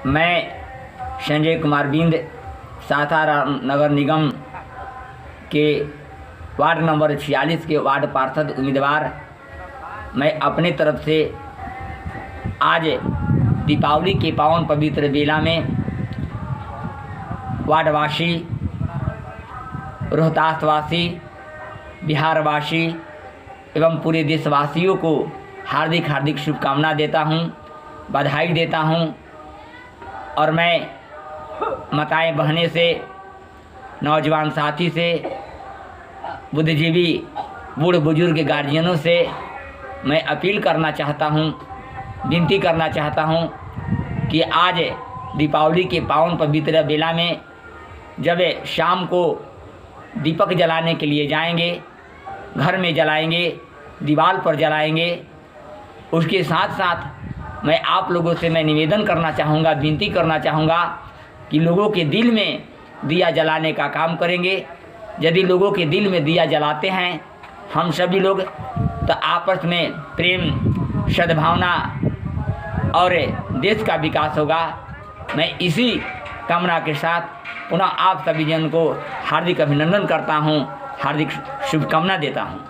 मैं संजय कुमार बिंद सासाराम नगर निगम के ward number 46 के वार्ड पार्षद उम्मीदवार मैं अपने तरफ से आज दीपावली के पावन पवित्र बेला में वार्डवासी, रोहतासवासी, बिहारवासी एवं पूरे देशवासियों को हार्दिक हार्दिक शुभकामना देता हूं, बधाई देता हूं। और मैं माताएं बहनें से, नौजवान साथी से, बुद्धिजीवी बूढ़ बुजुर्ग गार्जियनों से मैं अपील करना चाहता हूं, विनती करना चाहता हूं कि आज दीपावली के पावन पवित्र बेला में जब शाम को दीपक जलाने के लिए जाएंगे, घर में जलाएंगे, दीवार पर जलाएंगे, उसके साथ साथ मैं आप लोगों से मैं निवेदन करना चाहूँगा, विनती करना चाहूँगा कि लोगों के दिल में दिया जलाने का काम करेंगे। यदि लोगों के दिल में दिया जलाते हैं हम सभी लोग, तो आपस में प्रेम, सद्भावना और देश का विकास होगा। मैं इसी कामना के साथ पुनः आप सभी जन को हार्दिक अभिनंदन करता हूँ, हार्दिक शुभकामना देता हूँ।